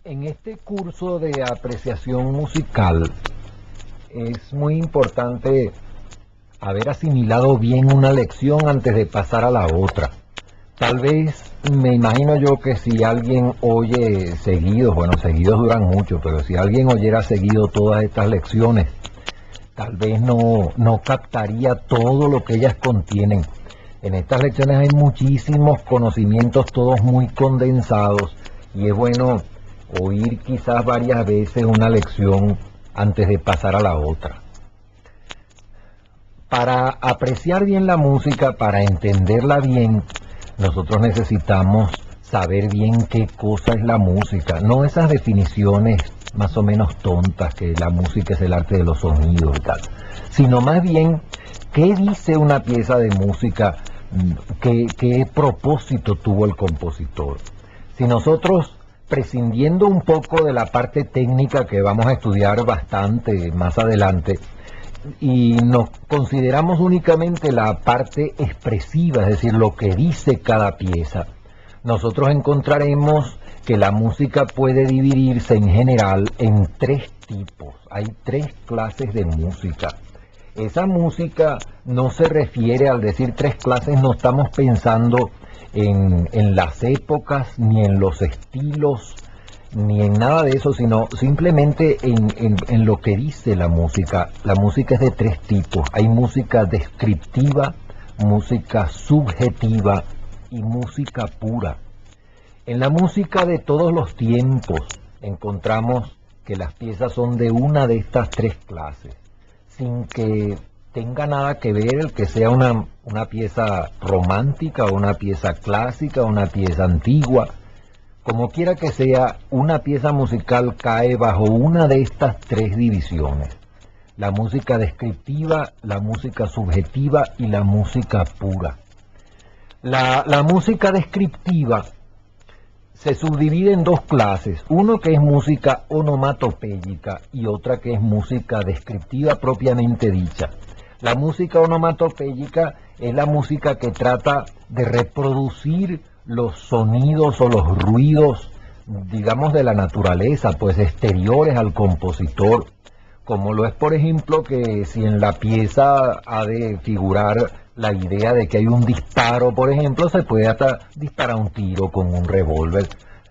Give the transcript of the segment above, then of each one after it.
En este curso de apreciación musical es muy importante haber asimilado bien una lección antes de pasar a la otra. Tal vez, me imagino yo que si alguien oye seguidos, bueno, seguidos duran mucho, pero si alguien oyera seguido todas estas lecciones, tal vez no captaría todo lo que ellas contienen. En estas lecciones hay muchísimos conocimientos, todos muy condensados, y es bueno oír quizás varias veces una lección antes de pasar a la otra. Para apreciar bien la música, para entenderla bien, nosotros necesitamos saber bien qué cosa es la música, no esas definiciones más o menos tontas que la música es el arte de los sonidos y tal, sino más bien qué dice una pieza de música, qué propósito tuvo el compositor. Si nosotros, prescindiendo un poco de la parte técnica que vamos a estudiar bastante más adelante, y nos consideramos únicamente la parte expresiva, es decir, lo que dice cada pieza, nosotros encontraremos que la música puede dividirse en general en tres tipos. Hay tres clases de música. Esa música no se refiere, al decir tres clases, no estamos pensando en las épocas, ni en los estilos, ni en nada de eso, sino simplemente en lo que dice la música. La música es de tres tipos. Hay música descriptiva, música subjetiva y música pura. En la música de todos los tiempos encontramos que las piezas son de una de estas tres clases, sin que tenga nada que ver el que sea una pieza romántica o una pieza clásica o una pieza antigua. Como quiera que sea, una pieza musical cae bajo una de estas tres divisiones: la música descriptiva, la música subjetiva y la música pura. La música descriptiva se subdivide en dos clases, uno que es música onomatopéyica y otra que es música descriptiva propiamente dicha. La música onomatopéyica es la música que trata de reproducir los sonidos o los ruidos, digamos, de la naturaleza, pues exteriores al compositor, como lo es, por ejemplo, que si en la pieza ha de figurar la idea de que hay un disparo, por ejemplo, se puede hasta disparar un tiro con un revólver.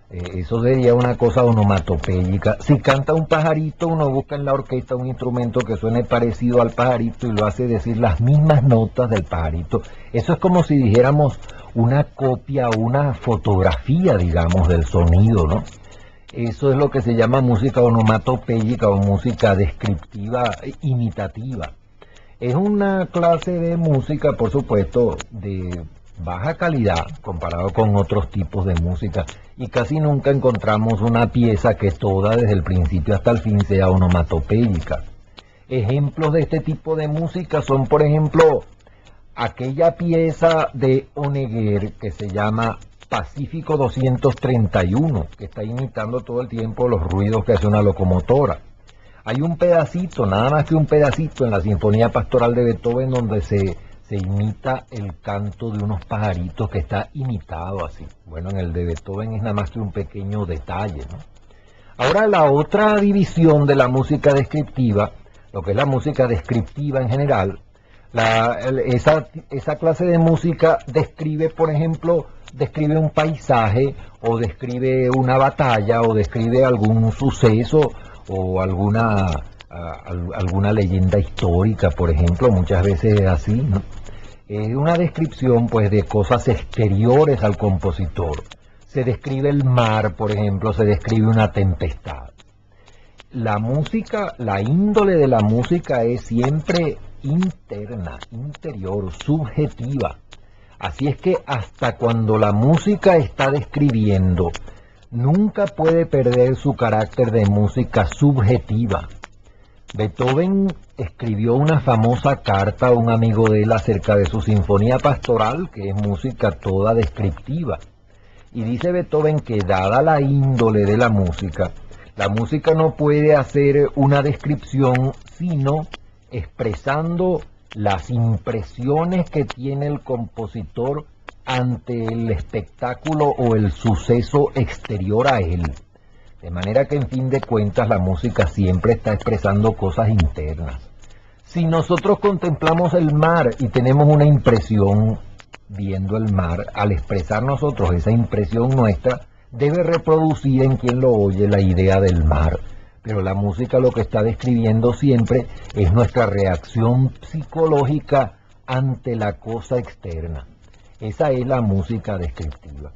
Eso sería una cosa onomatopéyica. Si canta un pajarito, uno busca en la orquesta un instrumento que suene parecido al pajarito y lo hace decir las mismas notas del pajarito. Eso es como si dijéramos una copia, una fotografía, digamos, del sonido, ¿no? Eso es lo que se llama música onomatopéyica o música descriptiva imitativa. Es una clase de música, por supuesto, de baja calidad comparado con otros tipos de música, y casi nunca encontramos una pieza que toda desde el principio hasta el fin sea onomatopéyica. Ejemplos de este tipo de música son, por ejemplo, aquella pieza de Honegger que se llama Pacífico 231, que está imitando todo el tiempo los ruidos que hace una locomotora. Hay un pedacito, nada más que un pedacito, en la Sinfonía Pastoral de Beethoven donde se imita el canto de unos pajaritos, que está imitado así. Bueno, en el de Beethoven es nada más que un pequeño detalle, ¿no? Ahora, la otra división de la música descriptiva, lo que es la música descriptiva en general, esa clase de música describe, por ejemplo, describe un paisaje, o describe una batalla, o describe algún suceso, o alguna leyenda histórica, por ejemplo, muchas veces es así, ¿no? Es una descripción, pues, de cosas exteriores al compositor. Se describe el mar, por ejemplo, se describe una tempestad. La música, la índole de la música es siempre interna, interior, subjetiva. Así es que hasta cuando la música está describiendo, nunca puede perder su carácter de música subjetiva. Beethoven escribió una famosa carta a un amigo de él acerca de su Sinfonía Pastoral, que es música toda descriptiva. Y dice Beethoven que, dada la índole de la música no puede hacer una descripción sino expresando las impresiones que tiene el compositor ante el espectáculo o el suceso exterior a él. De manera que en fin de cuentas la música siempre está expresando cosas internas. Si nosotros contemplamos el mar y tenemos una impresión viendo el mar, al expresar nosotros esa impresión nuestra, debe reproducir en quien lo oye la idea del mar. Pero la música lo que está describiendo siempre es nuestra reacción psicológica ante la cosa externa. Esa es la música descriptiva.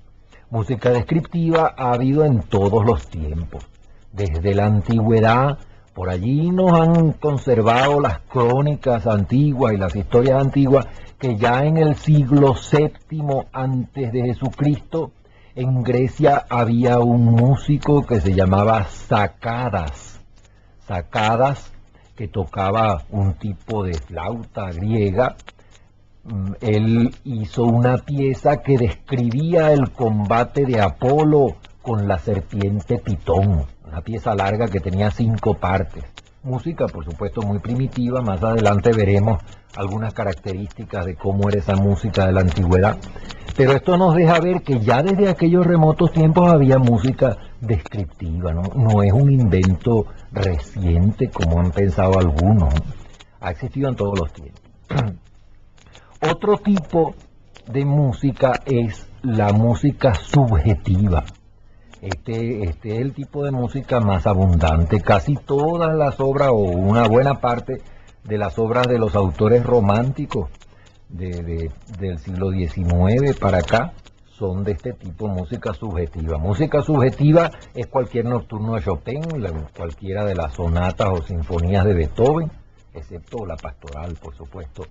Música descriptiva ha habido en todos los tiempos. Desde la antigüedad, por allí nos han conservado las crónicas antiguas y las historias antiguas, que ya en el siglo VII antes de Jesucristo, en Grecia había un músico que se llamaba Sacadas. Sacadas, que tocaba un tipo de flauta griega. Él hizo una pieza que describía el combate de Apolo con la serpiente Pitón, una pieza larga que tenía 5 partes. Música, por supuesto, muy primitiva. Más adelante veremos algunas características de cómo era esa música de la antigüedad. Pero esto nos deja ver que ya desde aquellos remotos tiempos había música descriptiva, ¿no? No es un invento reciente como han pensado algunos, ¿no? Ha existido en todos los tiempos. Otro tipo de música es la música subjetiva. Este es el tipo de música más abundante. Casi todas las obras, o una buena parte de las obras de los autores románticos del siglo XIX para acá, son de este tipo, música subjetiva. Música subjetiva es cualquier nocturno de Chopin, cualquiera de las sonatas o sinfonías de Beethoven, excepto la pastoral, por supuesto.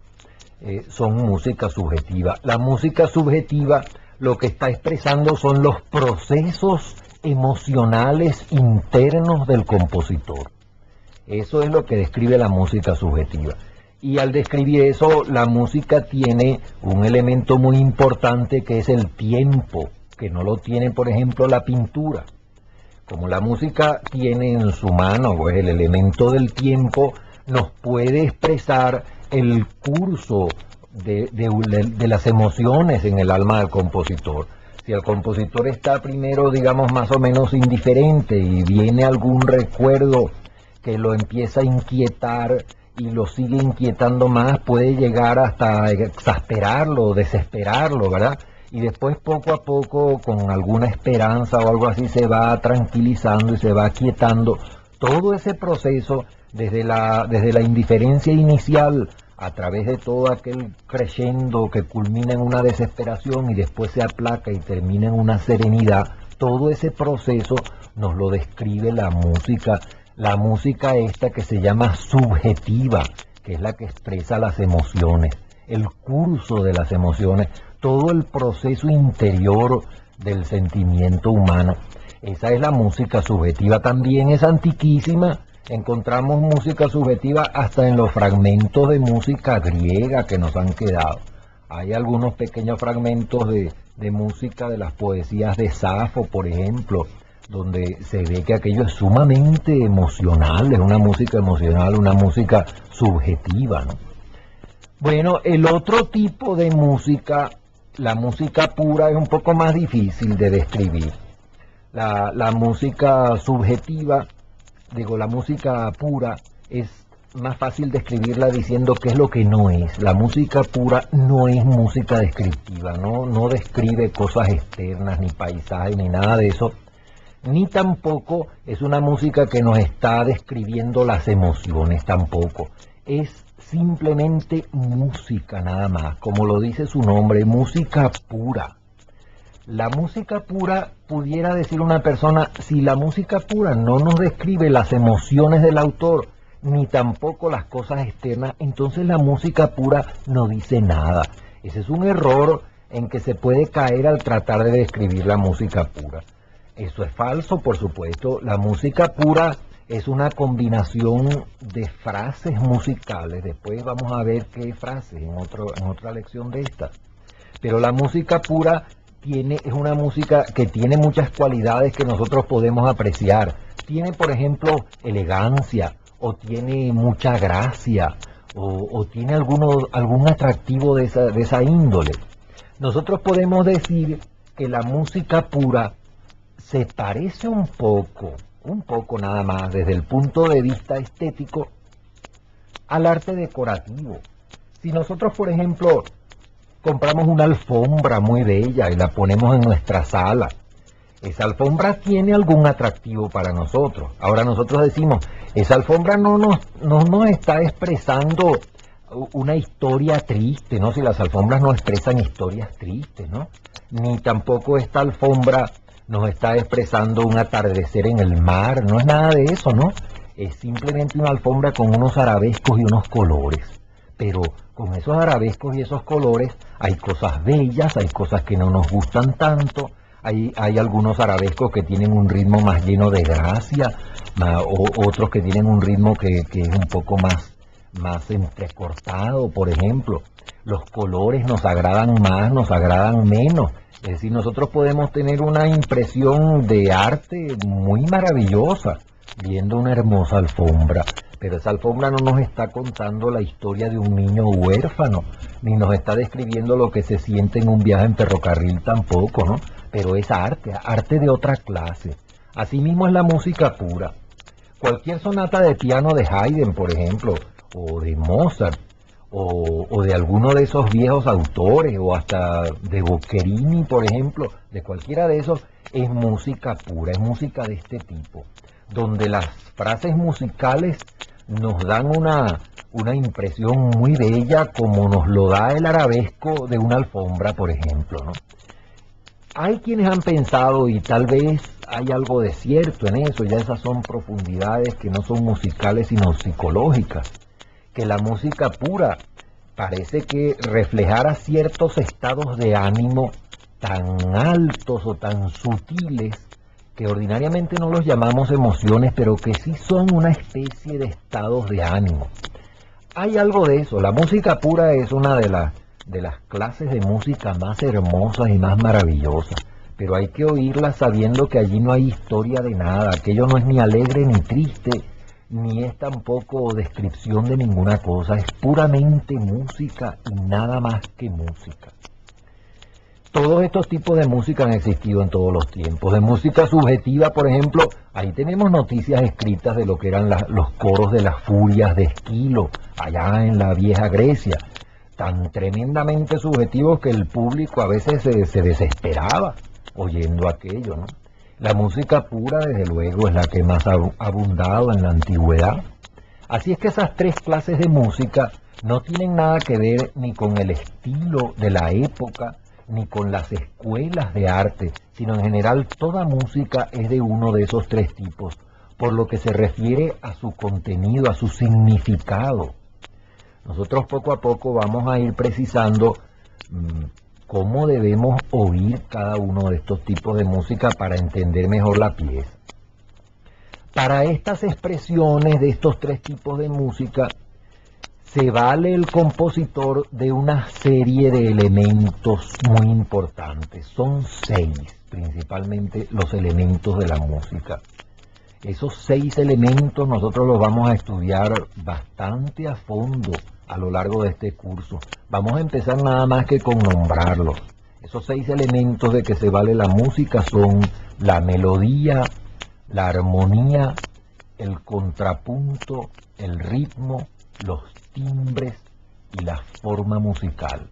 Son música subjetiva. La música subjetiva lo que está expresando son los procesos emocionales internos del compositor. Eso es lo que describe la música subjetiva. Y al describir eso, la música tiene un elemento muy importante que es el tiempo, que no lo tiene, por ejemplo, la pintura. Como la música tiene en su mano pues, el elemento del tiempo, nos puede expresar el curso de las emociones en el alma del compositor. Si el compositor está primero, digamos, más o menos indiferente y viene algún recuerdo que lo empieza a inquietar y lo sigue inquietando más, puede llegar hasta exasperarlo, desesperarlo, ¿verdad? Y después poco a poco, con alguna esperanza o algo así, se va tranquilizando y se va aquietando. Todo ese proceso, desde la indiferencia inicial, a través de todo aquel crescendo que culmina en una desesperación y después se aplaca y termina en una serenidad, todo ese proceso nos lo describe la música esta que se llama subjetiva, que es la que expresa las emociones, el curso de las emociones, todo el proceso interior del sentimiento humano. Esa es la música subjetiva. También es antiquísima. Encontramos música subjetiva hasta en los fragmentos de música griega que nos han quedado. Hay algunos pequeños fragmentos de música de las poesías de Safo, por ejemplo, donde se ve que aquello es sumamente emocional, es una música emocional, una música subjetiva, ¿no? Bueno, el otro tipo de música, la música pura, es un poco más difícil de describir. La música subjetiva, la música pura, es más fácil describirla diciendo qué es lo que no es. La música pura no es música descriptiva, no describe cosas externas, ni paisajes, ni nada de eso. Ni tampoco es una música que nos está describiendo las emociones, tampoco. Es simplemente música nada más, como lo dice su nombre, música pura. La música pura, pudiera decir una persona, si la música pura no nos describe las emociones del autor, ni tampoco las cosas externas, entonces la música pura no dice nada. Ese es un error en que se puede caer al tratar de describir la música pura. Eso es falso, por supuesto. La música pura es una combinación de frases musicales. Después vamos a ver qué frases en otra lección de esta. Pero la música pura es una música que tiene muchas cualidades que nosotros podemos apreciar. Tiene, por ejemplo, elegancia, o tiene mucha gracia, o tiene algún atractivo de esa índole. Nosotros podemos decir que la música pura se parece un poco nada más, desde el punto de vista estético, al arte decorativo. Si nosotros, por ejemplo, compramos una alfombra muy bella y la ponemos en nuestra sala, esa alfombra tiene algún atractivo para nosotros. Ahora nosotros decimos, esa alfombra no nos está expresando una historia triste, ¿no? Si las alfombras no expresan historias tristes, ¿no? Ni tampoco esta alfombra nos está expresando un atardecer en el mar, no es nada de eso, ¿no? Es simplemente una alfombra con unos arabescos y unos colores. Pero con esos arabescos y esos colores hay cosas bellas, hay cosas que no nos gustan tanto, hay algunos arabescos que tienen un ritmo más lleno de gracia, otros que tienen un ritmo que es un poco más entrecortado, por ejemplo. Los colores nos agradan más, nos agradan menos. Es decir, nosotros podemos tener una impresión de arte muy maravillosa viendo una hermosa alfombra, pero esa alfombra no nos está contando la historia de un niño huérfano, ni nos está describiendo lo que se siente en un viaje en ferrocarril tampoco, ¿no? Pero es arte, arte de otra clase. Asimismo es la música pura. Cualquier sonata de piano de Haydn, por ejemplo, o de Mozart, o de alguno de esos viejos autores, o hasta de Boccherini, por ejemplo, de cualquiera de esos, es música pura, es música de este tipo, donde las frases musicales nos dan una impresión muy bella, como nos lo da el arabesco de una alfombra, por ejemplo, ¿no? Hay quienes han pensado, y tal vez hay algo de cierto en eso, ya esas son profundidades que no son musicales sino psicológicas, que la música pura parece que reflejara ciertos estados de ánimo tan altos o tan sutiles que ordinariamente no los llamamos emociones, pero que sí son una especie de estados de ánimo. Hay algo de eso. La música pura es una de las clases de música más hermosas y más maravillosas, pero hay que oírla sabiendo que allí no hay historia de nada, aquello no es ni alegre ni triste, ni es tampoco descripción de ninguna cosa, es puramente música y nada más que música. Todos estos tipos de música han existido en todos los tiempos. De música subjetiva, por ejemplo, ahí tenemos noticias escritas de lo que eran los coros de las furias de Esquilo, allá en la vieja Grecia, tan tremendamente subjetivos que el público a veces se desesperaba oyendo aquello, ¿no? La música pura, desde luego, es la que más ha abundado en la antigüedad. Así es que esas tres clases de música no tienen nada que ver ni con el estilo de la época, ni con las escuelas de arte, sino en general toda música es de uno de esos tres tipos, por lo que se refiere a su contenido, a su significado. Nosotros poco a poco vamos a ir precisando cómo debemos oír cada uno de estos tipos de música para entender mejor la pieza. Para estas expresiones de estos tres tipos de música, se vale el compositor de una serie de elementos muy importantes. Son 6, principalmente los elementos de la música. Esos 6 elementos nosotros los vamos a estudiar bastante a fondo a lo largo de este curso. Vamos a empezar nada más que con nombrarlos. Esos 6 elementos de que se vale la música son la melodía, la armonía, el contrapunto, el ritmo, los timbres y la forma musical.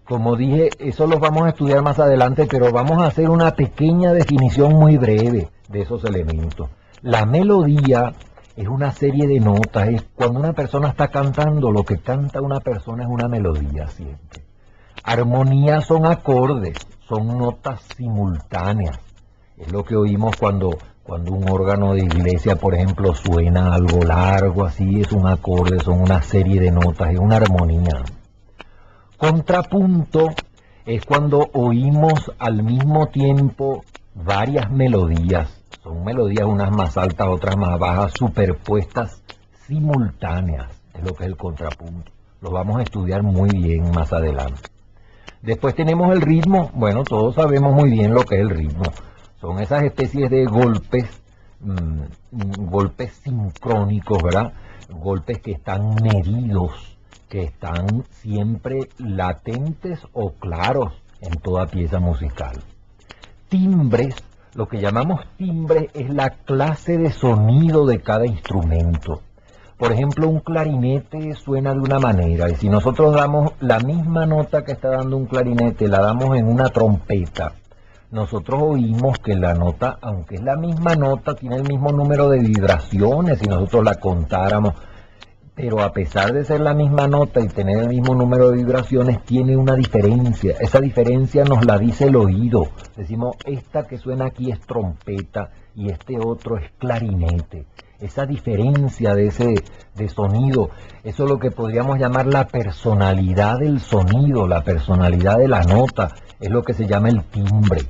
Como dije, eso los vamos a estudiar más adelante, pero vamos a hacer una pequeña definición muy breve de esos elementos. La melodía es una serie de notas, es cuando una persona está cantando, lo que canta una persona es una melodía siempre. Armonía son acordes, son notas simultáneas. Es lo que oímos cuando un órgano de iglesia, por ejemplo, suena algo largo, así es un acorde, son una serie de notas, es una armonía. Contrapunto es cuando oímos al mismo tiempo varias melodías, son melodías unas más altas, otras más bajas, superpuestas simultáneas, es lo que es el contrapunto. Lo vamos a estudiar muy bien más adelante. Después tenemos el ritmo. Bueno, todos sabemos muy bien lo que es el ritmo. Son esas especies de golpes, golpes sincrónicos, ¿verdad? Golpes que están medidos, que están siempre latentes o claros en toda pieza musical. timbres, lo que llamamos timbres es la clase de sonido de cada instrumento. Por ejemplo, un clarinete suena de una manera, y si nosotros damos la misma nota que está dando un clarinete, la damos en una trompeta, nosotros oímos que la nota, aunque es la misma nota, tiene el mismo número de vibraciones si nosotros la contáramos, pero a pesar de ser la misma nota y tener el mismo número de vibraciones, tiene una diferencia. Esa diferencia nos la dice el oído. Decimos, esta que suena aquí es trompeta y este otro es clarinete. Esa diferencia de sonido, eso es lo que podríamos llamar la personalidad del sonido, la personalidad de la nota, es lo que se llama el timbre.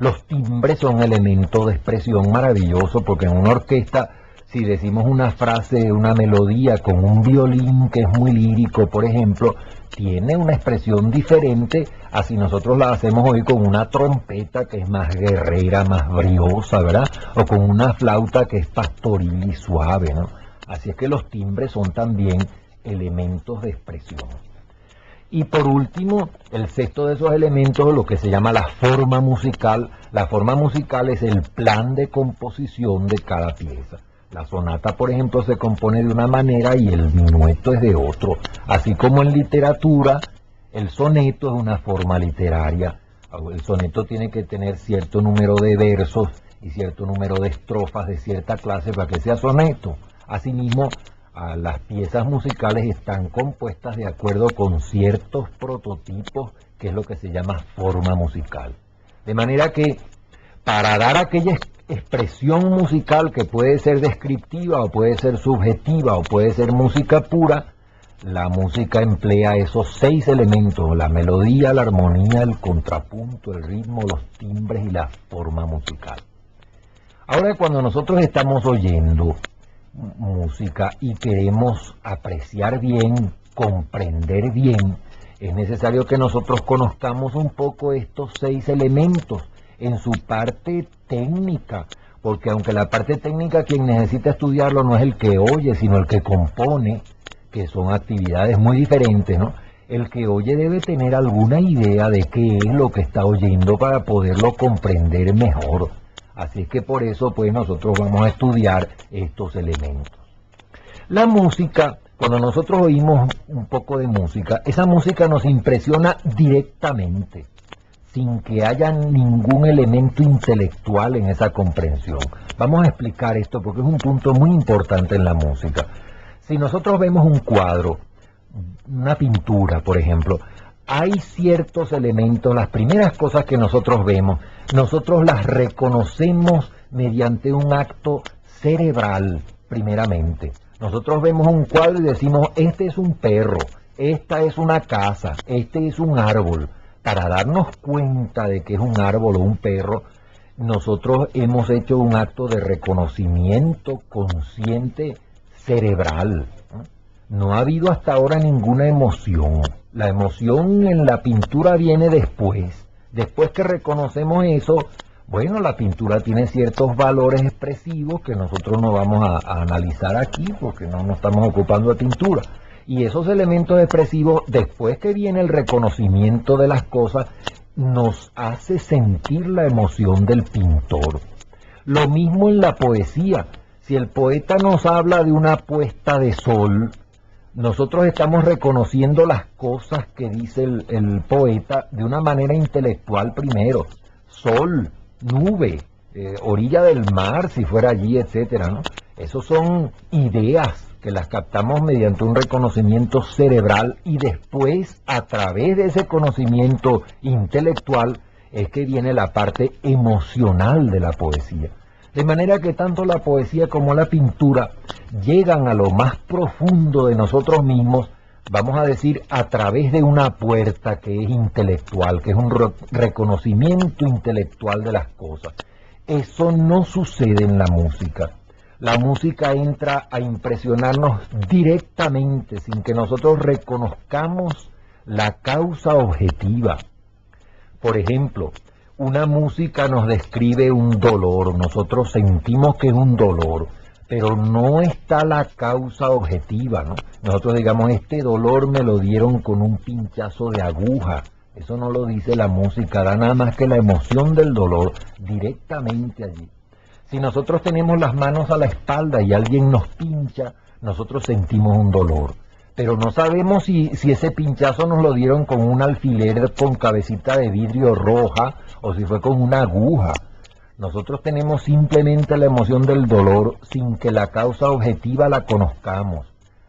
Los timbres son elementos de expresión maravillosos porque en una orquesta, si decimos una frase, una melodía con un violín que es muy lírico, por ejemplo, tiene una expresión diferente a si nosotros la hacemos hoy con una trompeta que es más guerrera, más briosa, ¿verdad? O con una flauta que es pastoril y suave, ¿no? Así es que los timbres son también elementos de expresión. Y por último, el sexto de esos elementos, lo que se llama la forma musical. La forma musical es el plan de composición de cada pieza. La sonata, por ejemplo, se compone de una manera y el minueto es de otro. Así como en literatura, el soneto es una forma literaria. El soneto tiene que tener cierto número de versos y cierto número de estrofas de cierta clase para que sea soneto. Asimismo, las piezas musicales están compuestas de acuerdo con ciertos prototipos, que es lo que se llama forma musical. De manera que, para dar aquella expresión musical que puede ser descriptiva o puede ser subjetiva o puede ser música pura, la música emplea esos 6 elementos: la melodía, la armonía, el contrapunto, el ritmo, los timbres y la forma musical. Ahora, cuando nosotros estamos oyendo música y queremos apreciar bien, comprender bien, es necesario que nosotros conozcamos un poco estos 6 elementos en su parte técnica, porque aunque la parte técnica quien necesita estudiarlo no es el que oye, sino el que compone, que son actividades muy diferentes, ¿no? El que oye debe tener alguna idea de qué es lo que está oyendo para poderlo comprender mejor. Así es que por eso pues nosotros vamos a estudiar estos elementos. La música, cuando nosotros oímos un poco de música, esa música nos impresiona directamente, sin que haya ningún elemento intelectual en esa comprensión. Vamos a explicar esto porque es un punto muy importante en la música. Si nosotros vemos un cuadro, una pintura, por ejemplo, hay ciertos elementos, las primeras cosas que nosotros vemos, nosotros las reconocemos mediante un acto cerebral, primeramente. Nosotros vemos un cuadro y decimos, este es un perro, esta es una casa, este es un árbol. Para darnos cuenta de que es un árbol o un perro, nosotros hemos hecho un acto de reconocimiento consciente cerebral. No ha habido hasta ahora ninguna emoción. La emoción en la pintura viene después. Después que reconocemos eso, bueno, la pintura tiene ciertos valores expresivos que nosotros no vamos a analizar aquí porque no nos estamos ocupando de pintura. Y esos elementos expresivos, después que viene el reconocimiento de las cosas, nos hace sentir la emoción del pintor. Lo mismo en la poesía. Si el poeta nos habla de una puesta de sol, nosotros estamos reconociendo las cosas que dice el poeta de una manera intelectual primero. Sol, nube, orilla del mar, si fuera allí, etcétera, ¿no? Esos son ideas que las captamos mediante un reconocimiento cerebral y después, a través de ese conocimiento intelectual, es que viene la parte emocional de la poesía. De manera que tanto la poesía como la pintura llegan a lo más profundo de nosotros mismos, vamos a decir, a través de una puerta que es intelectual, que es un reconocimiento intelectual de las cosas. Eso no sucede en la música. La música entra a impresionarnos directamente, sin que nosotros reconozcamos la causa objetiva. Por ejemplo, una música nos describe un dolor, nosotros sentimos que es un dolor, pero no está la causa objetiva, ¿no? Nosotros digamos, este dolor me lo dieron con un pinchazo de aguja, Eso no lo dice la música, da nada más que la emoción del dolor directamente allí. Si nosotros tenemos las manos a la espalda y alguien nos pincha, nosotros sentimos un dolor. Pero no sabemos si ese pinchazo nos lo dieron con un alfiler con cabecita de vidrio roja o si fue con una aguja. Nosotros tenemos simplemente la emoción del dolor sin que la causa objetiva la conozcamos.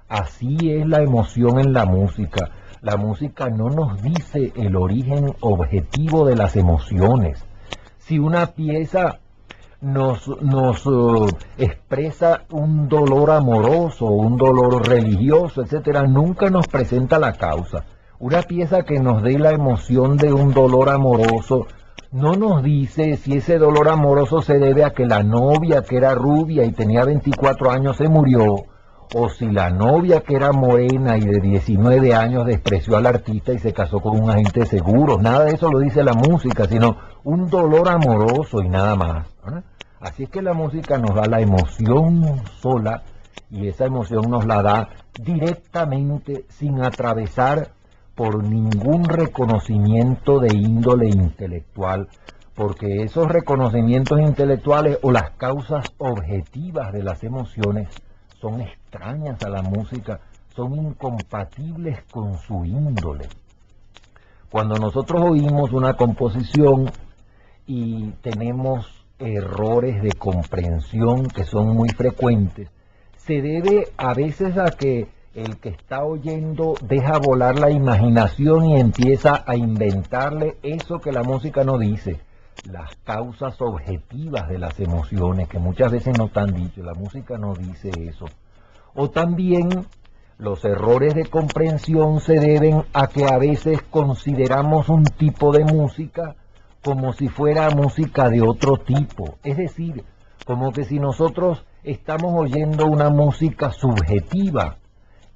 Así es la emoción en la música. La música no nos dice el origen objetivo de las emociones. Si una pieza nos expresa un dolor amoroso, un dolor religioso, etcétera, nunca nos presenta la causa. Una pieza que nos dé la emoción de un dolor amoroso no nos dice si ese dolor amoroso se debe a que la novia, que era rubia y tenía 24 años, se murió, o si la novia, que era morena y de 19 años, despreció al artista y se casó con un agente de seguros. Nada de eso lo dice la música, sino un dolor amoroso y nada más, ¿verdad? Así es que la música nos da la emoción sola, y esa emoción nos la da directamente, sin atravesar por ningún reconocimiento de índole intelectual, porque esos reconocimientos intelectuales o las causas objetivas de las emociones son extrañas a la música, son incompatibles con su índole. Cuando nosotros oímos una composición y tenemos errores de comprensión que son muy frecuentes, se debe a veces a que el que está oyendo deja volar la imaginación y empieza a inventarle eso que la música no dice, las causas objetivas de las emociones, que muchas veces no están dichas. La música no dice eso. O también los errores de comprensión se deben a que a veces consideramos un tipo de música como si fuera música de otro tipo, es decir, como que si nosotros estamos oyendo una música subjetiva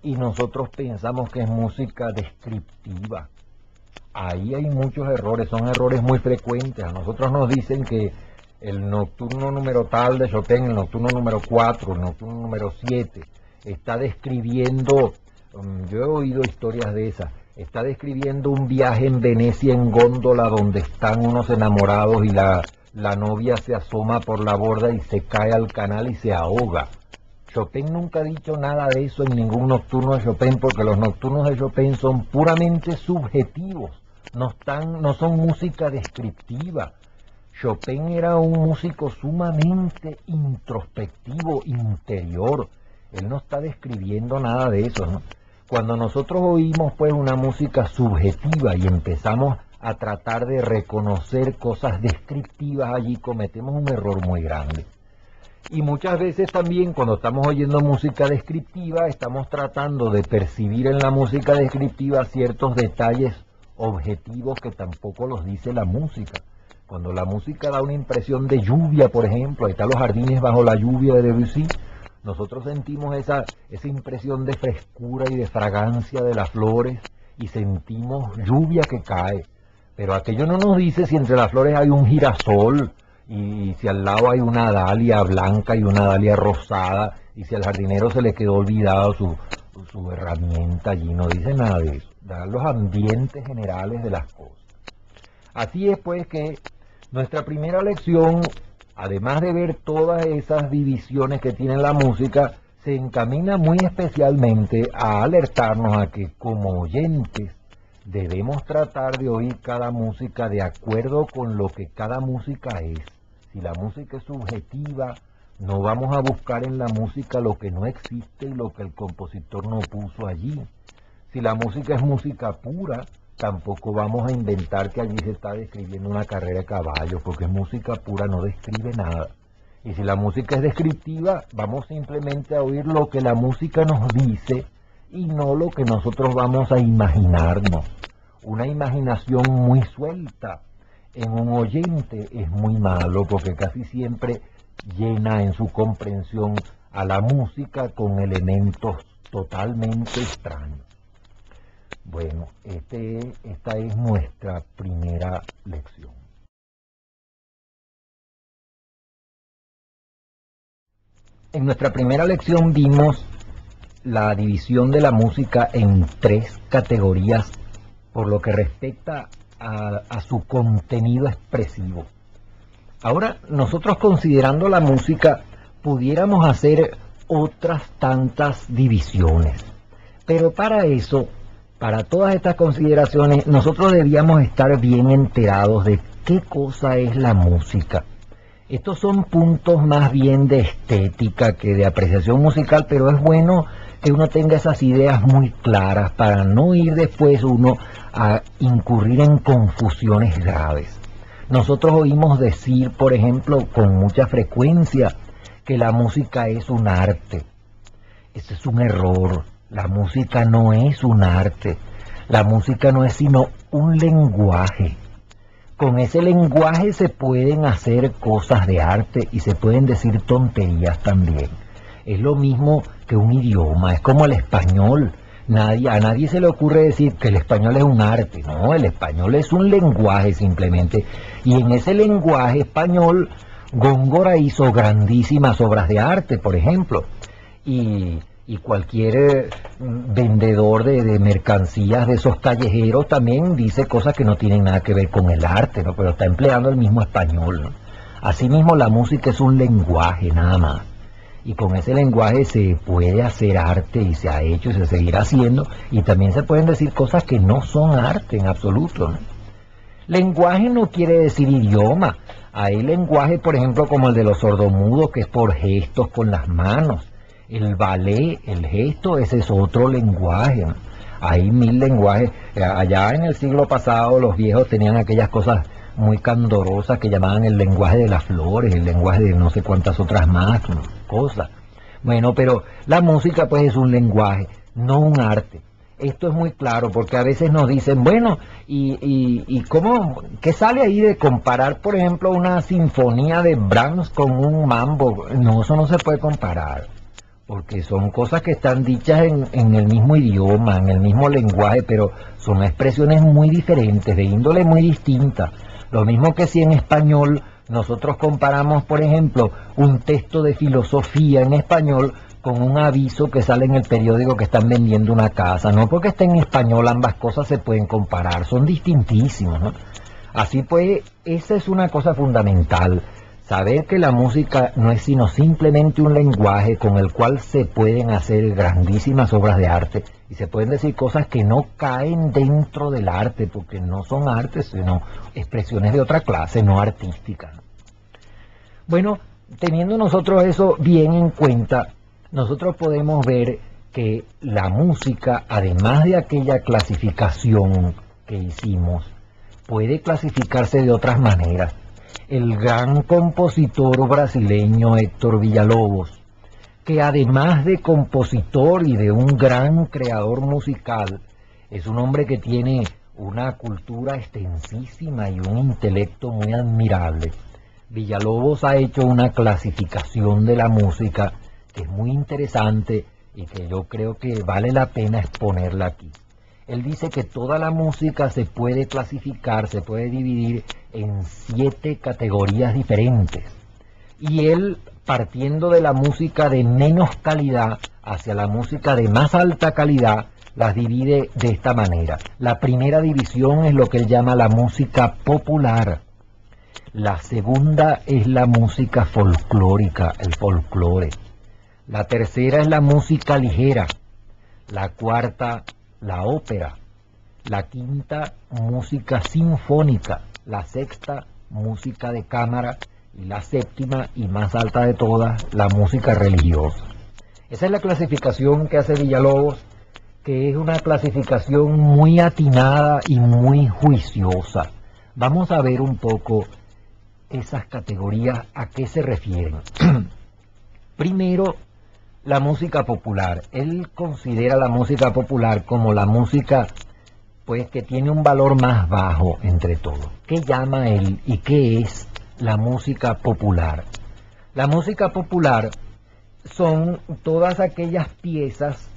y nosotros pensamos que es música descriptiva. Ahí hay muchos errores, son errores muy frecuentes. A nosotros nos dicen que el nocturno número tal de Chopin, el nocturno número 4, el nocturno número 7, está describiendo, yo he oído historias de esas, está describiendo un viaje en Venecia en góndola donde están unos enamorados y la novia se asoma por la borda y se cae al canal y se ahoga. Chopin nunca ha dicho nada de eso en ningún nocturno de Chopin, porque los nocturnos de Chopin son puramente subjetivos, no son música descriptiva. Chopin era un músico sumamente introspectivo, interior. Él no está describiendo nada de eso, ¿no? Cuando nosotros oímos pues una música subjetiva y empezamos a tratar de reconocer cosas descriptivas allí, cometemos un error muy grande. Y muchas veces también cuando estamos oyendo música descriptiva, estamos tratando de percibir en la música descriptiva ciertos detalles objetivos que tampoco los dice la música. Cuando la música da una impresión de lluvia, por ejemplo, ahí están los jardines bajo la lluvia de Debussy, nosotros sentimos esa impresión de frescura y de fragancia de las flores y sentimos lluvia que cae. Pero aquello no nos dice si entre las flores hay un girasol, y si al lado hay una dalia blanca y una dalia rosada, y si al jardinero se le quedó olvidado su herramienta allí, no dice nada de eso, da los ambientes generales de las cosas. Así es pues que nuestra primera lección, además de ver todas esas divisiones que tiene la música, se encamina muy especialmente a alertarnos a que como oyentes debemos tratar de oír cada música de acuerdo con lo que cada música es. Si la música es subjetiva, no vamos a buscar en la música lo que no existe y lo que el compositor no puso allí. Si la música es música pura, tampoco vamos a inventar que allí se está describiendo una carrera de caballos, porque música pura no describe nada. Y si la música es descriptiva, vamos simplemente a oír lo que la música nos dice y no lo que nosotros vamos a imaginarnos. Una imaginación muy suelta en un oyente es muy malo, porque casi siempre llena en su comprensión a la música con elementos totalmente extraños. Bueno, esta es nuestra primera lección. En nuestra primera lección vimos la división de la música en tres categorías por lo que respecta a su contenido expresivo. Ahora, nosotros considerando la música, pudiéramos hacer otras tantas divisiones. Pero para eso, para todas estas consideraciones, nosotros debíamos estar bien enterados de qué cosa es la música. Estos son puntos más bien de estética que de apreciación musical, pero es bueno que uno tenga esas ideas muy claras para no ir después uno a incurrir en confusiones graves. Nosotros oímos decir, por ejemplo, con mucha frecuencia, que la música es un arte. Ese es un error. La música no es un arte. La música no es sino un lenguaje. Con ese lenguaje se pueden hacer cosas de arte y se pueden decir tonterías también. Es lo mismo que un idioma, es como el español. A nadie se le ocurre decir que el español es un arte. No, el español es un lenguaje simplemente. Y en ese lenguaje español, Góngora hizo grandísimas obras de arte, por ejemplo. Y cualquier vendedor de mercancías de esos callejeros también dice cosas que no tienen nada que ver con el arte, ¿no? Pero está empleando el mismo español, ¿no? Asimismo, la música es un lenguaje nada más. Y con ese lenguaje se puede hacer arte y se ha hecho y se seguirá haciendo. Y también se pueden decir cosas que no son arte en absoluto, ¿no? Lenguaje no quiere decir idioma. Hay lenguaje, por ejemplo, como el de los sordomudos, que es por gestos con las manos. El ballet, el gesto, ese es otro lenguaje, ¿no? Hay 1000 lenguajes. Allá en el siglo pasado los viejos tenían aquellas cosas muy candorosas que llamaban el lenguaje de las flores, el lenguaje de no sé cuántas otras más cosas. Bueno, pero la música pues es un lenguaje, no un arte. Esto es muy claro porque a veces nos dicen, bueno, ¿y cómo, qué sale ahí de comparar, por ejemplo, una sinfonía de Brahms con un mambo? No, eso no se puede comparar, porque son cosas que están dichas en el mismo idioma, en el mismo lenguaje, pero son expresiones muy diferentes, de índole muy distinta. Lo mismo que si en español nosotros comparamos, por ejemplo, un texto de filosofía en español con un aviso que sale en el periódico que están vendiendo una casa. No porque esté en español ambas cosas se pueden comparar, son distintísimos, ¿no? Así pues, esa es una cosa fundamental. Saber que la música no es sino simplemente un lenguaje con el cual se pueden hacer grandísimas obras de arte y se pueden decir cosas que no caen dentro del arte porque no son artes, sino expresiones de otra clase, no artísticas. Bueno, teniendo nosotros eso bien en cuenta, nosotros podemos ver que la música, además de aquella clasificación que hicimos, puede clasificarse de otras maneras. El gran compositor brasileño Héctor Villa-Lobos, que además de compositor y de un gran creador musical, es un hombre que tiene una cultura extensísima y un intelecto muy admirable. Villa-Lobos ha hecho una clasificación de la música que es muy interesante y que yo creo que vale la pena exponerla aquí. Él dice que toda la música se puede clasificar, se puede dividir en 7 categorías diferentes. Y él, partiendo de la música de menos calidad hacia la música de más alta calidad, las divide de esta manera. La primera división es lo que él llama la música popular. La segunda es la música folclórica, el folclore. La tercera es la música ligera. La cuarta, la ópera. La quinta, música sinfónica. La sexta, música de cámara. Y la séptima y más alta de todas, la música religiosa. Esa es la clasificación que hace Villa-Lobos, que es una clasificación muy atinada y muy juiciosa. Vamos a ver un poco esas categorías, a qué se refieren. Primero, la música popular. Él considera la música popular como la música pues que tiene un valor más bajo entre todos. ¿Qué llama él y qué es la música popular? La música popular son todas aquellas piezas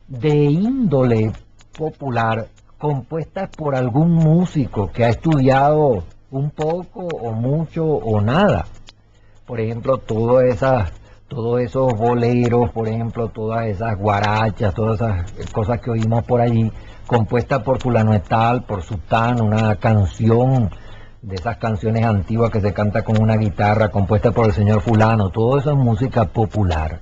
de índole popular compuestas por algún músico que ha estudiado un poco o mucho o nada. Por ejemplo, todos esos boleros, por ejemplo, todas esas guarachas, todas esas cosas que oímos por allí, compuesta por fulano de tal, por sutano, una canción de esas canciones antiguas que se canta con una guitarra, compuesta por el señor fulano, todo eso es música popular.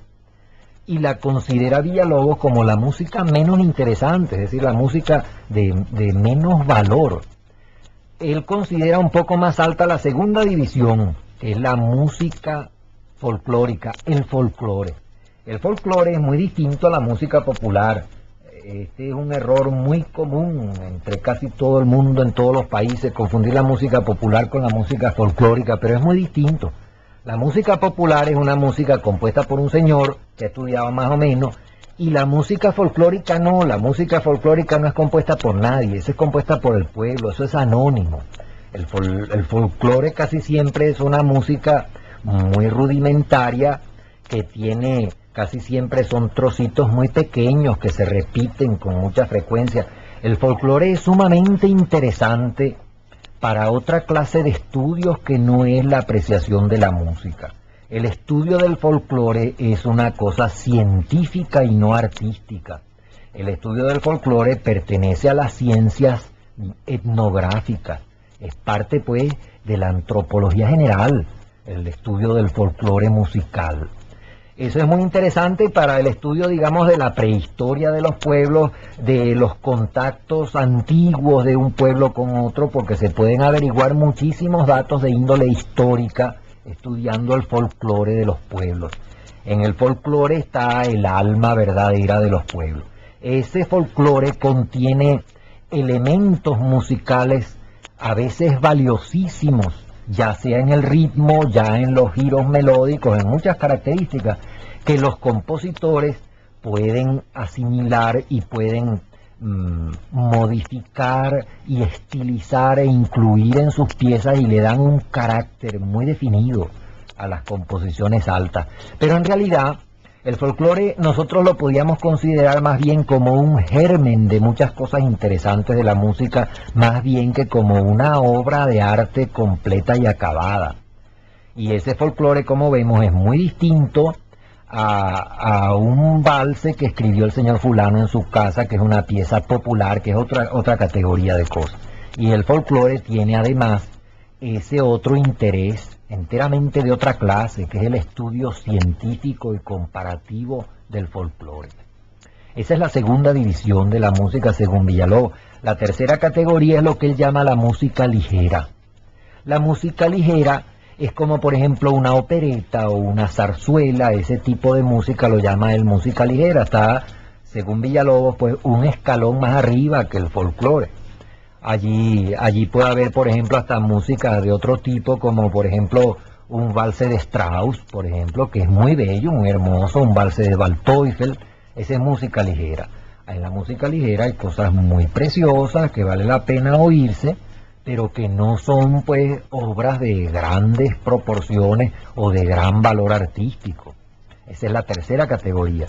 Y la considera Villalobos como la música menos interesante, es decir, la música de menos valor. Él considera un poco más alta la segunda división, que es la música folclórica, el folclore. El folclore es muy distinto a la música popular. Este es un error muy común entre casi todo el mundo, en todos los países, confundir la música popular con la música folclórica, pero es muy distinto. La música popular es una música compuesta por un señor que ha estudiado más o menos, y la música folclórica no, la música folclórica no es compuesta por nadie, es compuesta por el pueblo, eso es anónimo. El folclore casi siempre es una música muy rudimentaria que tiene, casi siempre son trocitos muy pequeños que se repiten con mucha frecuencia. El folclore es sumamente interesante para otra clase de estudios que no es la apreciación de la música. El estudio del folclore es una cosa científica y no artística. El estudio del folclore pertenece a las ciencias etnográficas, es parte pues de la antropología general, el estudio del folclore musical. Eso es muy interesante para el estudio, digamos, de la prehistoria de los pueblos, de los contactos antiguos de un pueblo con otro, porque se pueden averiguar muchísimos datos de índole histórica estudiando el folclore de los pueblos. En el folclore está el alma verdadera de los pueblos. Ese folclore contiene elementos musicales a veces valiosísimos, ya sea en el ritmo, ya en los giros melódicos, en muchas características que los compositores pueden asimilar y pueden modificar y estilizar e incluir en sus piezas, y le dan un carácter muy definido a las composiciones altas. Pero en realidad el folclore nosotros lo podíamos considerar más bien como un germen de muchas cosas interesantes de la música, más bien que como una obra de arte completa y acabada. Y ese folclore, como vemos, es muy distinto a un valse que escribió el señor fulano en su casa, que es una pieza popular, que es otra categoría de cosas. Y el folclore tiene además ese otro interés enteramente de otra clase, que es el estudio científico y comparativo del folclore. Esa es la segunda división de la música según Villalobos. La tercera categoría es lo que él llama la música ligera. La música ligera es como, por ejemplo, una opereta o una zarzuela. Ese tipo de música lo llama él música ligera. Está, según Villalobos, pues un escalón más arriba que el folclore. Allí puede haber, por ejemplo, hasta música de otro tipo, como por ejemplo un valse de Strauss, por ejemplo, que es muy bello, muy hermoso, un valse de Waldteufel. Esa es música ligera. En la música ligera hay cosas muy preciosas que vale la pena oírse, pero que no son pues obras de grandes proporciones o de gran valor artístico. Esa es la tercera categoría.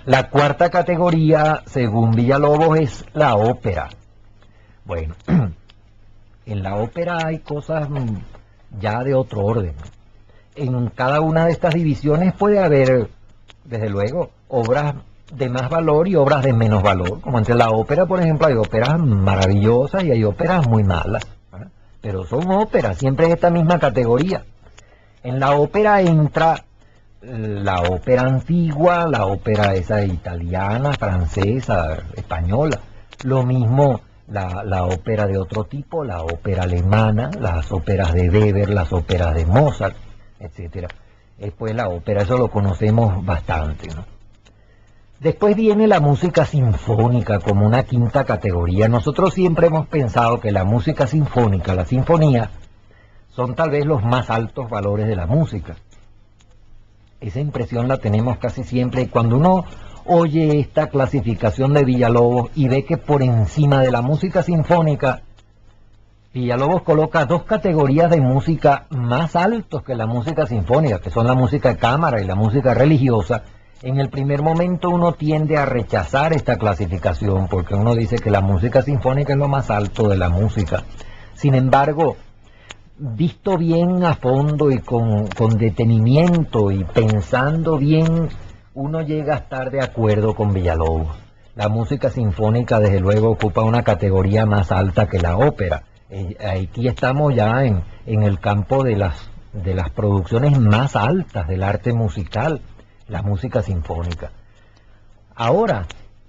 La cuarta categoría, según Villalobos, es la ópera. Bueno, en la ópera hay cosas ya de otro orden. En cada una de estas divisiones puede haber, desde luego, obras de más valor y obras de menos valor. Como entre la ópera, por ejemplo, hay óperas maravillosas y hay óperas muy malas, ¿verdad? Pero son óperas, siempre en esta misma categoría. En la ópera entra la ópera antigua, la ópera esa italiana, francesa, española. Lo mismo la ópera de otro tipo, la ópera alemana, las óperas de Weber, las óperas de Mozart, etcétera. Después la ópera, eso lo conocemos bastante, ¿no? Después viene la música sinfónica como una quinta categoría. Nosotros siempre hemos pensado que la música sinfónica, la sinfonía, son tal vez los más altos valores de la música. Esa impresión la tenemos casi siempre, y cuando uno oye esta clasificación de Villalobos y ve que por encima de la música sinfónica, Villalobos coloca dos categorías de música más altos que la música sinfónica, que son la música de cámara y la música religiosa. En el primer momento uno tiende a rechazar esta clasificación, porque uno dice que la música sinfónica es lo más alto de la música. Sin embargo, visto bien a fondo y con detenimiento y pensando bien, uno llega a estar de acuerdo con Villalobos. La música sinfónica desde luego ocupa una categoría más alta que la ópera. Aquí estamos ya en el campo de las producciones más altas del arte musical, la música sinfónica. Ahora,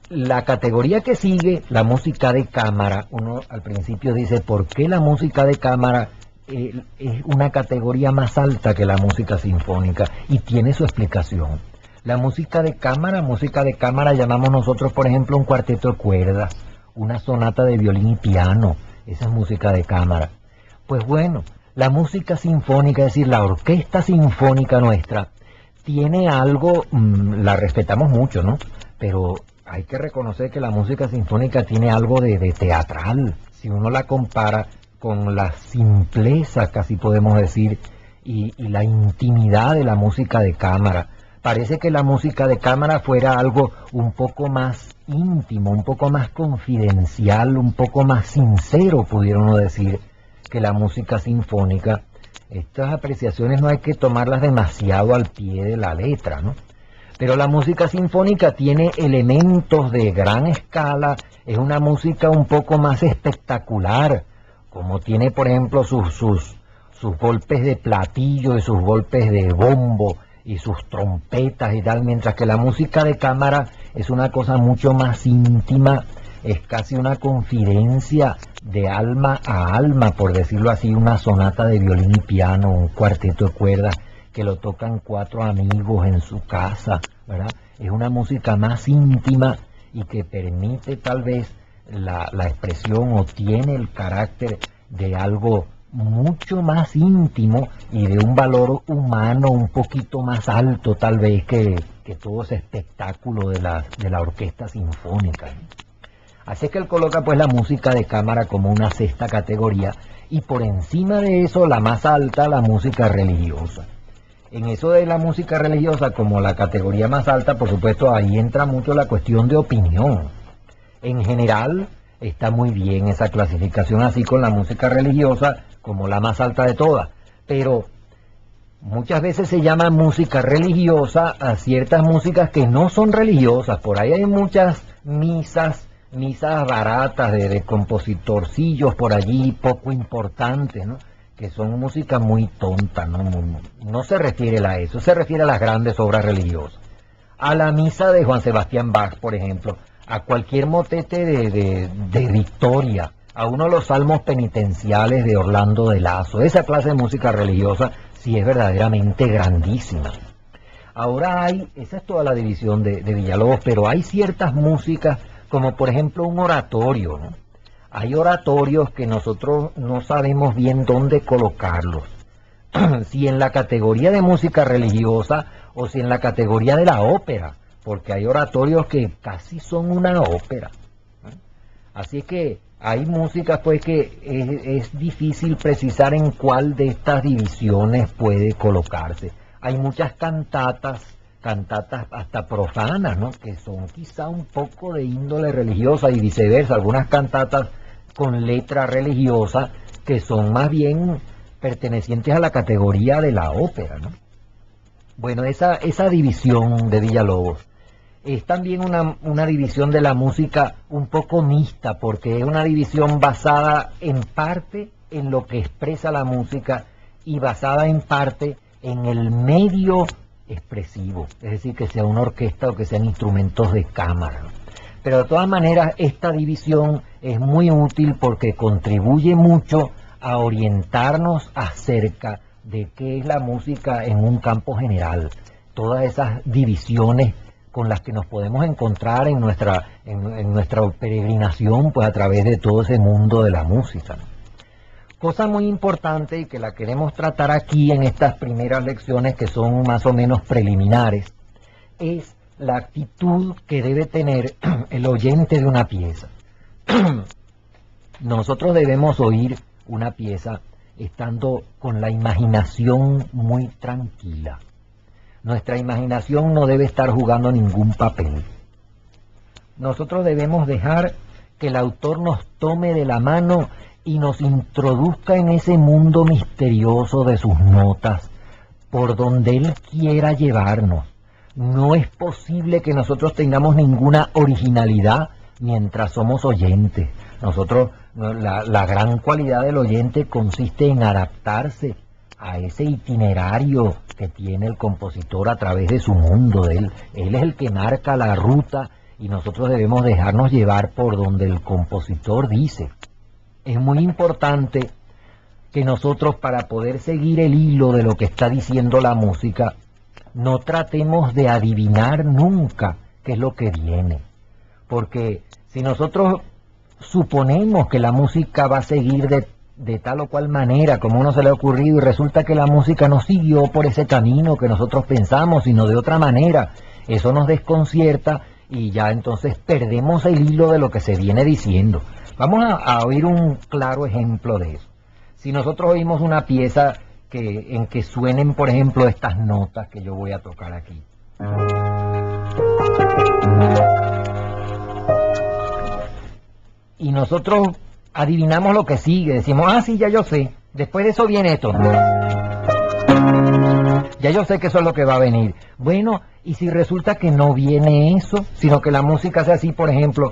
la categoría que sigue, la música de cámara, uno al principio dice, ¿por qué la música de cámara es una categoría más alta que la música sinfónica? Y tiene su explicación. La música de cámara llamamos nosotros, por ejemplo, un cuarteto de cuerdas, una sonata de violín y piano, esa es música de cámara. Pues bueno, la música sinfónica, es decir, la orquesta sinfónica nuestra, tiene algo, la respetamos mucho, ¿no? Pero hay que reconocer que la música sinfónica tiene algo de teatral, si uno la compara con la simpleza, casi podemos decir, y la intimidad de la música de cámara. Parece que la música de cámara fuera algo un poco más íntimo, un poco más confidencial, un poco más sincero, pudiera uno decir, que la música sinfónica. Estas apreciaciones no hay que tomarlas demasiado al pie de la letra, ¿no? Pero la música sinfónica tiene elementos de gran escala, es una música un poco más espectacular, como tiene, por ejemplo, sus golpes de platillo y sus golpes de bombo y sus trompetas y tal, mientras que la música de cámara es una cosa mucho más íntima, es casi una confidencia de alma a alma, por decirlo así, una sonata de violín y piano, un cuarteto de cuerdas, que lo tocan 4 amigos en su casa, ¿verdad? Es una música más íntima y que permite tal vez la expresión o tiene el carácter de algo mucho más íntimo y de un valor humano un poquito más alto tal vez que todo ese espectáculo de la orquesta sinfónica. Así que él coloca pues la música de cámara como una sexta categoría y por encima de eso la más alta, la música religiosa. En eso de la música religiosa como la categoría más alta, por supuesto, ahí entra mucho la cuestión de opinión. En general, está muy bien esa clasificación así con la música religiosa como la más alta de todas. Pero muchas veces se llama música religiosa a ciertas músicas que no son religiosas. Por ahí hay muchas misas baratas de compositorcillos por allí, poco importantes, ¿no? Que son música muy tonta, no se refiere a eso, se refiere a las grandes obras religiosas. A la misa de Juan Sebastián Bach, por ejemplo, a cualquier motete de Victoria, a uno de los salmos penitenciales de Orlando de Lazo, esa clase de música religiosa sí es verdaderamente grandísima. Ahora esa es toda la división de Villalobos, pero hay ciertas músicas, como por ejemplo un oratorio, ¿no? Hay oratorios que nosotros no sabemos bien dónde colocarlos, si en la categoría de música religiosa o si en la categoría de la ópera, porque hay oratorios que casi son una ópera. Así que hay músicas pues que es difícil precisar en cuál de estas divisiones puede colocarse. Hay muchas cantatas hasta profanas, ¿no? Que son quizá un poco de índole religiosa y viceversa, algunas cantatas con letra religiosa que son más bien pertenecientes a la categoría de la ópera, ¿no? Bueno, esa división de Villalobos es también una división de la música un poco mixta, porque es una división basada en parte en lo que expresa la música y basada en parte en el medio expresivo, es decir, que sea una orquesta o que sean instrumentos de cámara. Pero de todas maneras, esta división es muy útil porque contribuye mucho a orientarnos acerca de qué es la música en un campo general. Todas esas divisiones con las que nos podemos encontrar en nuestra peregrinación, pues a través de todo ese mundo de la música. Cosa muy importante y que la queremos tratar aquí en estas primeras lecciones que son más o menos preliminares, es la actitud que debe tener el oyente de una pieza. Nosotros debemos oír una pieza estando con la imaginación muy tranquila. Nuestra imaginación no debe estar jugando ningún papel. Nosotros debemos dejar que el autor nos tome de la mano y nos introduzca en ese mundo misterioso de sus notas, por donde Él quiera llevarnos. No es posible que nosotros tengamos ninguna originalidad mientras somos oyentes. Nosotros, la gran cualidad del oyente consiste en adaptarse a ese itinerario que tiene el compositor a través de su mundo de él. Él es el que marca la ruta y nosotros debemos dejarnos llevar por donde el compositor dice. Es muy importante que nosotros, para poder seguir el hilo de lo que está diciendo la música, no tratemos de adivinar nunca qué es lo que viene. Porque si nosotros suponemos que la música va a seguir de tal o cual manera, como uno se le ha ocurrido, y resulta que la música no siguió por ese camino que nosotros pensamos, sino de otra manera, eso nos desconcierta y ya entonces perdemos el hilo de lo que se viene diciendo. Vamos a oír un claro ejemplo de eso. Si nosotros oímos una pieza en que suenen, por ejemplo, estas notas que yo voy a tocar aquí. Y nosotros adivinamos lo que sigue, decimos, ah, sí, ya yo sé, después de eso viene esto. Ya yo sé que eso es lo que va a venir. Bueno, y si resulta que no viene eso, sino que la música sea así, por ejemplo.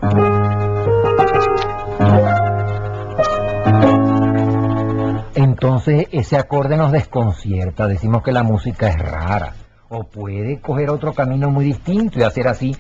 Entonces ese acorde nos desconcierta, decimos que la música es rara, o puede coger otro camino muy distinto y hacer así.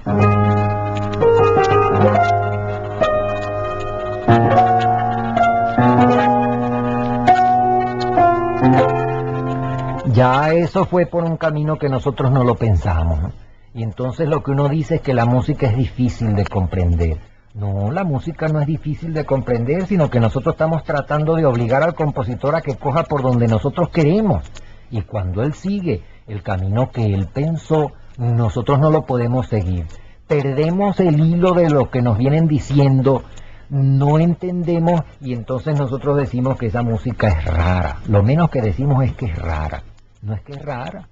Ya eso fue por un camino que nosotros no lo pensamos, ¿no? Y entonces lo que uno dice es que la música es difícil de comprender. No, la música no es difícil de comprender, sino que nosotros estamos tratando de obligar al compositor a que coja por donde nosotros queremos. Y cuando él sigue el camino que él pensó, nosotros no lo podemos seguir. Perdemos el hilo de lo que nos vienen diciendo, no entendemos y entonces nosotros decimos que esa música es rara. Lo menos que decimos es que es rara. No es que es rara,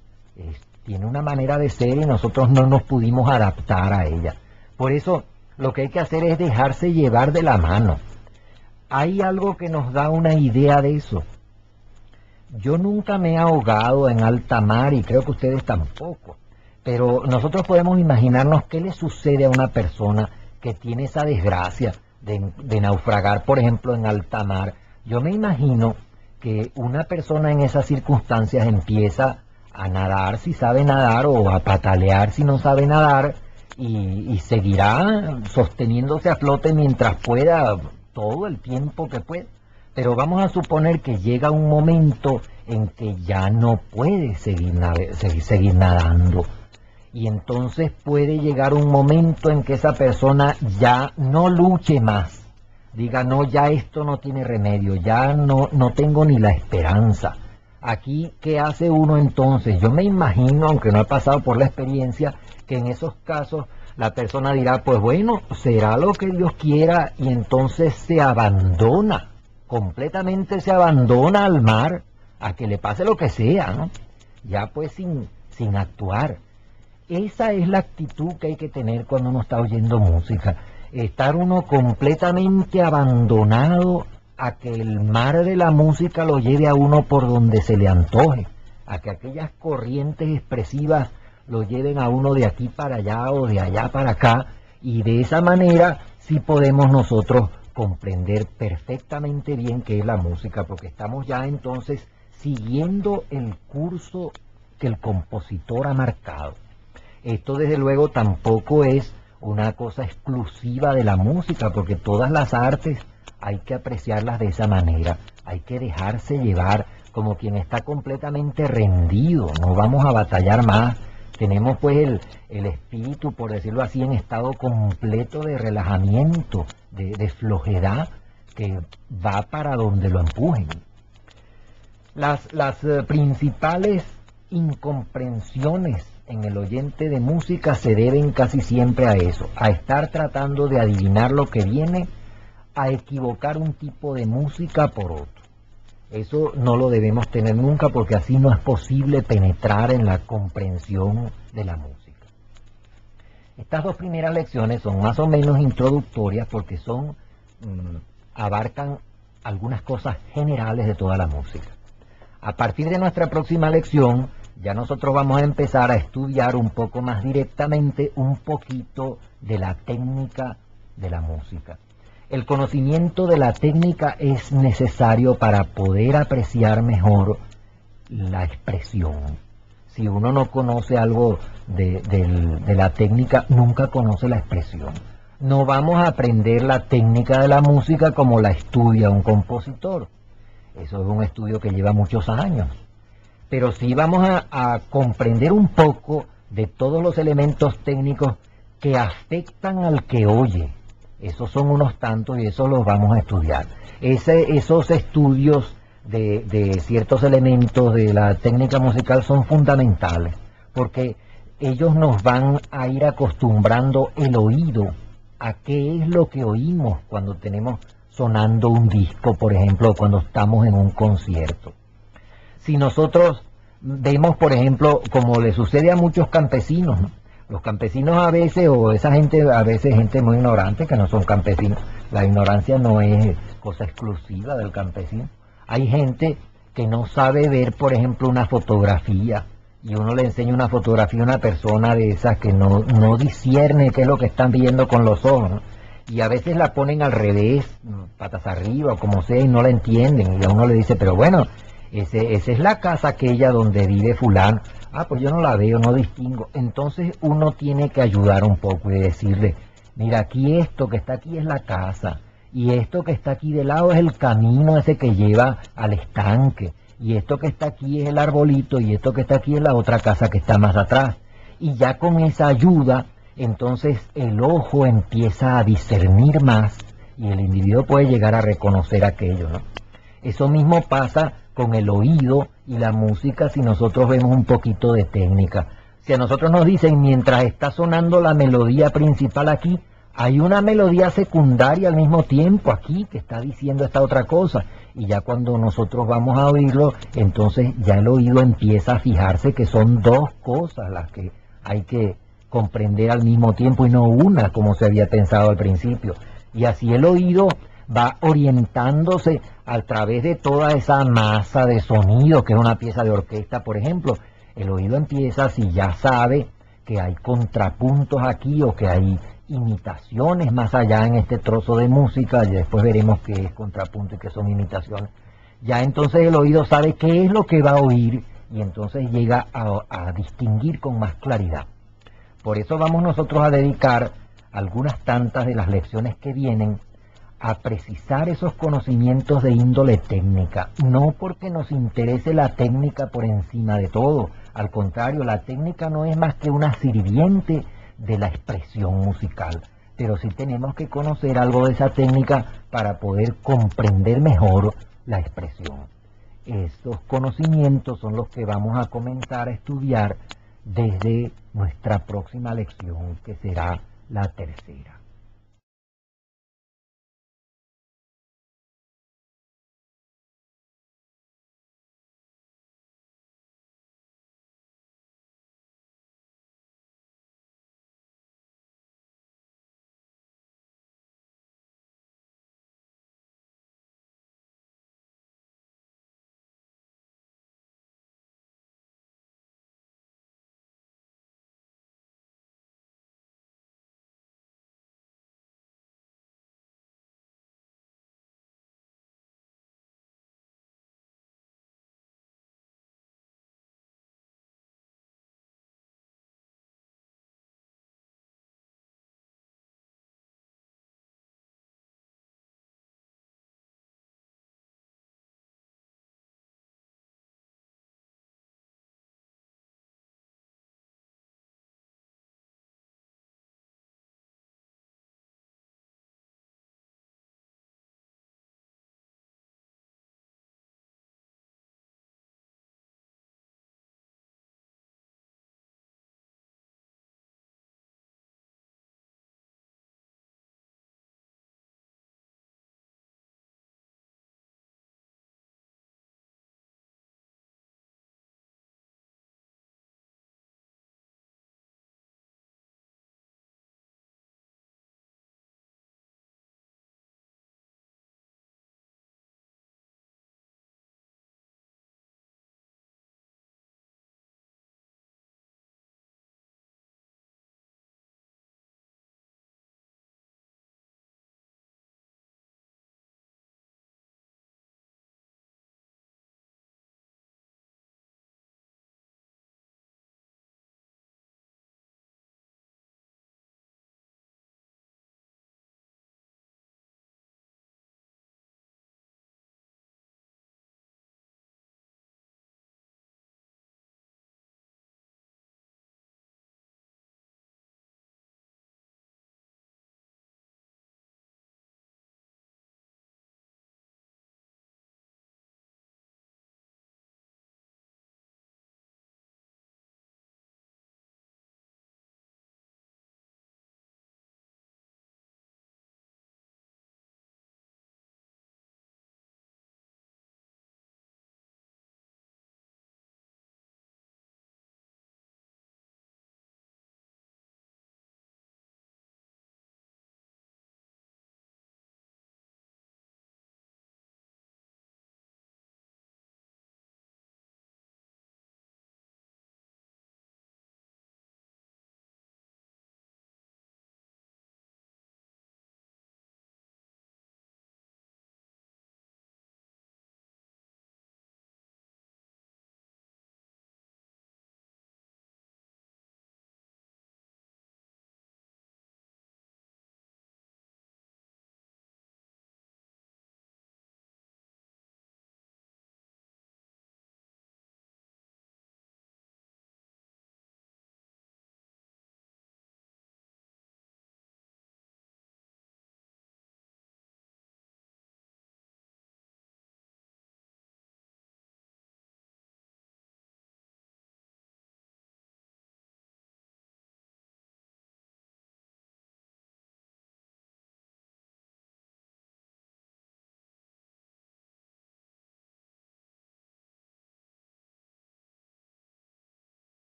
tiene una manera de ser y nosotros no nos pudimos adaptar a ella. Por eso lo que hay que hacer es dejarse llevar de la mano. Hay algo que nos da una idea de eso. Yo nunca me he ahogado en alta mar y creo que ustedes tampoco. Pero nosotros podemos imaginarnos qué le sucede a una persona que tiene esa desgracia de naufragar, por ejemplo, en alta mar. Yo me imagino que una persona en esas circunstancias empieza a nadar si sabe nadar o a patalear si no sabe nadar y seguirá sosteniéndose a flote mientras pueda, todo el tiempo que pueda. Pero vamos a suponer que llega un momento en que ya no puede seguir nadando. Y entonces puede llegar un momento en que esa persona ya no luche más. Diga, no, ya esto no tiene remedio, ya no tengo ni la esperanza. Aquí, ¿qué hace uno entonces? Yo me imagino, aunque no he pasado por la experiencia, que en esos casos la persona dirá, pues bueno, será lo que Dios quiera, y entonces se abandona, completamente se abandona al mar, a que le pase lo que sea, ¿no? Ya pues sin actuar. Esa es la actitud que hay que tener cuando uno está oyendo música. Estar uno completamente abandonado a que el mar de la música lo lleve a uno por donde se le antoje, a que aquellas corrientes expresivas lo lleven a uno de aquí para allá o de allá para acá, y de esa manera sí podemos nosotros comprender perfectamente bien qué es la música, porque estamos ya entonces siguiendo el curso que el compositor ha marcado. Esto desde luego tampoco es una cosa exclusiva de la música, porque todas las artes hay que apreciarlas de esa manera, hay que dejarse llevar como quien está completamente rendido, no vamos a batallar más, tenemos pues el espíritu, por decirlo así, en estado completo de relajamiento, de flojedad, que va para donde lo empujen. Las principales incomprensiones en el oyente de música se deben casi siempre a eso, a estar tratando de adivinar lo que viene, a equivocar un tipo de música por otro. Eso no lo debemos tener nunca, porque así no es posible penetrar en la comprensión de la música. Estas dos primeras lecciones son más o menos introductorias porque abarcan algunas cosas generales de toda la música. A partir de nuestra próxima lección, ya nosotros vamos a empezar a estudiar un poco más directamente un poquito de la técnica de la música. El conocimiento de la técnica es necesario para poder apreciar mejor la expresión. Si uno no conoce algo de la técnica, nunca conoce la expresión. No vamos a aprender la técnica de la música como la estudia un compositor. Eso es un estudio que lleva muchos años. Pero sí vamos a comprender un poco de todos los elementos técnicos que afectan al que oye. Esos son unos tantos y esos los vamos a estudiar. Esos estudios de ciertos elementos de la técnica musical son fundamentales, porque ellos nos van a ir acostumbrando el oído a qué es lo que oímos cuando tenemos sonando un disco, por ejemplo, cuando estamos en un concierto. Si nosotros vemos, por ejemplo, como le sucede a muchos campesinos, ¿no? Los campesinos a veces, o esa gente, a veces gente muy ignorante que no son campesinos, la ignorancia no es cosa exclusiva del campesino. Hay gente que no sabe ver, por ejemplo, una fotografía, y uno le enseña una fotografía a una persona de esas que no discierne qué es lo que están viendo con los ojos, ¿no? Y a veces la ponen al revés, patas arriba o como sea, y no la entienden, y a uno le dice, pero bueno, esa es la casa aquella donde vive fulano. Ah, pues yo no la veo, no distingo. Entonces uno tiene que ayudar un poco y decirle, mira, aquí esto que está aquí es la casa, y esto que está aquí de lado es el camino ese que lleva al estanque, y esto que está aquí es el arbolito, y esto que está aquí es la otra casa que está más atrás. Y ya con esa ayuda, entonces el ojo empieza a discernir más, y el individuo puede llegar a reconocer aquello, ¿no? Eso mismo pasa con el oído y la música si nosotros vemos un poquito de técnica. Si a nosotros nos dicen, mientras está sonando la melodía principal aquí, hay una melodía secundaria al mismo tiempo aquí que está diciendo esta otra cosa. Y ya cuando nosotros vamos a oírlo, entonces ya el oído empieza a fijarse que son dos cosas las que hay que comprender al mismo tiempo y no una como se había pensado al principio. Y así el oído va orientándose a través de toda esa masa de sonido que es una pieza de orquesta, por ejemplo. El oído empieza, si ya sabe que hay contrapuntos aquí o que hay imitaciones más allá en este trozo de música, y después veremos qué es contrapunto y qué son imitaciones. Ya entonces el oído sabe qué es lo que va a oír y entonces llega a distinguir con más claridad. Por eso vamos nosotros a dedicar algunas tantas de las lecciones que vienen a precisar esos conocimientos de índole técnica, no porque nos interese la técnica por encima de todo, al contrario, la técnica no es más que una sirviente de la expresión musical, pero sí tenemos que conocer algo de esa técnica para poder comprender mejor la expresión. Estos conocimientos son los que vamos a comenzar a estudiar desde nuestra próxima lección, que será la tercera.